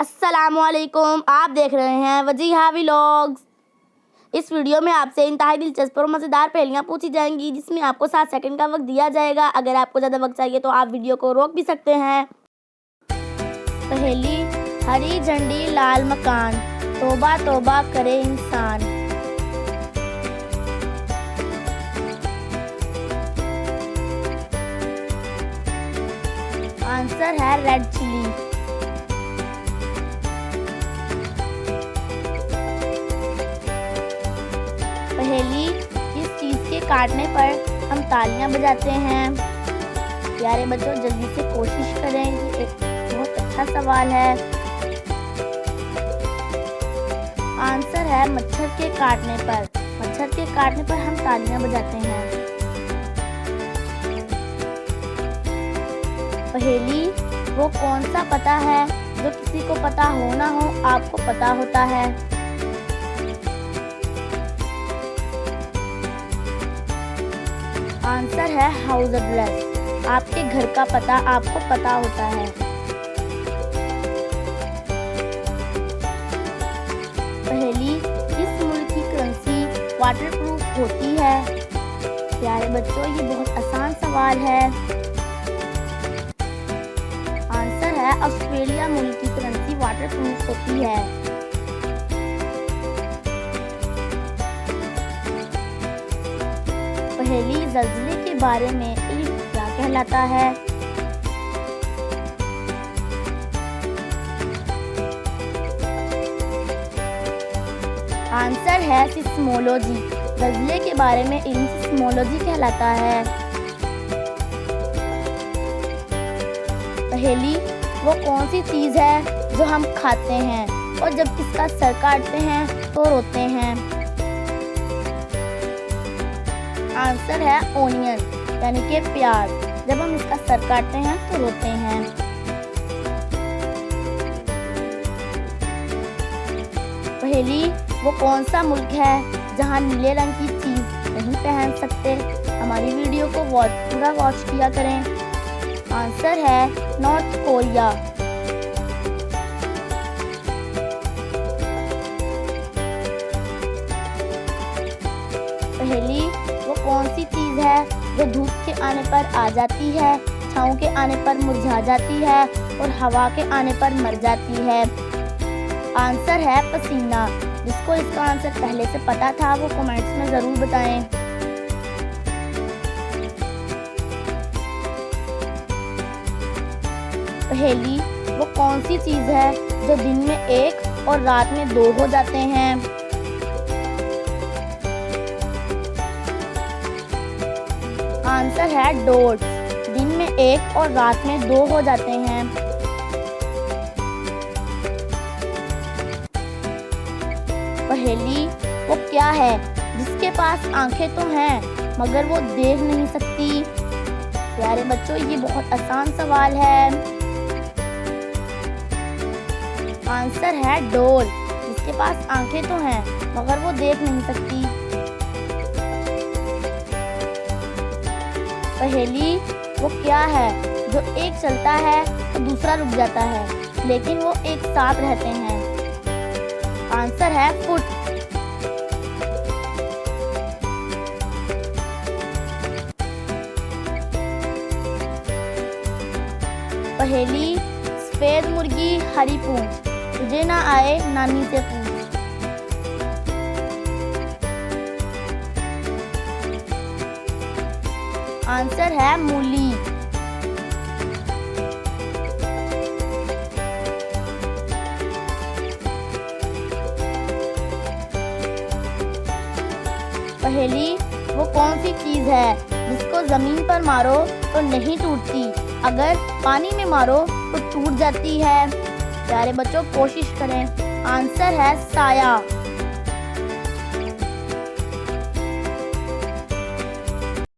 अस्सलामुअलैकुम, आप देख रहे हैं वजीहा व्लॉग्स। इस वीडियो में आपसे इंतहाई दिलचस्प और मज़ेदार पहेलियाँ पूछी जाएंगी, जिसमें आपको 7 सेकंड का वक्त दिया जाएगा। अगर आपको ज़्यादा वक्त चाहिए तो आप वीडियो को रोक भी सकते हैं। पहेली, हरी झंडी लाल मकान, तौबा तौबा करे इंसान। आंसर है रेड चिली। पहेली, किस चीज़ के काटने पर हम तालियां बजाते हैं? प्यारे बच्चों, जल्दी से कोशिश करें, ये एक बहुत अच्छा सवाल है। आंसर है मच्छर के काटने पर। मच्छर के काटने पर हम तालियां बजाते हैं। पहेली, वो कौन सा पता है जो किसी को पता हो ना हो आपको पता होता है? आंसर है हाउस एड्रेस। आपके घर का पता आपको पता होता है। पहेली, किस मुल्क की करेंसी वाटरप्रूफ होती है? प्यारे बच्चों, ये बहुत आसान सवाल है। आंसर है ऑस्ट्रेलिया मुल्क की करेंसी वाटरप्रूफ होती है। पहेली, ज़लज़ले के बारे में इल्म क्या कहलाता है? आंसर है सिस्मोलॉजी। ज़लज़ले के बारे में इल्म सिस्मोलॉजी कहलाता है। पहेली, वो कौन सी चीज़ है जो हम खाते हैं और जब इसका सर काटते हैं तो रोते हैं? आंसर है ओनियन, यानी कि प्याज। जब हम इसका सर काटते हैं तो रोते हैं। पहेली, वो कौन सा मुल्क है जहां नीले रंग की चीज़ नहीं पहन सकते? हमारी वीडियो को पूरा वॉच किया करें। आंसर है नॉर्थ कोरिया। पहेली, वो कौन सी चीज़ है जो धूप के आने पर आ जाती है, छाँव के आने पर मुरझा जाती है और हवा के आने पर मर जाती है? आंसर है पसीना। जिसको इसका आंसर पहले से पता था वो कमेंट्स में ज़रूर बताएं। पहेली, वो कौन सी चीज़ है जो दिन में 1 और रात में 2 हो जाते हैं? आंसर है डॉट्स। दिन में 1 और रात में 2 हो जाते हैं। पहेली, वो क्या है जिसके पास आंखें तो हैं मगर वो देख नहीं सकती? प्यारे बच्चों, ये बहुत आसान सवाल है। आंसर है डॉल। जिसके पास आंखें तो हैं मगर वो देख नहीं सकती। पहेली, वो क्या है जो एक चलता है तो दूसरा रुक जाता है लेकिन वो एक साथ रहते हैं? आंसर है फुट। पहेली, सफेद मुर्गी हरी पूंछ, तुझे ना आए नानी से पूछ। आंसर है मूली। पहेली, वो कौन सी चीज़ है जिसको ज़मीन पर मारो तो नहीं टूटती, अगर पानी में मारो तो टूट जाती है? प्यारे बच्चों, कोशिश करें। आंसर है साया।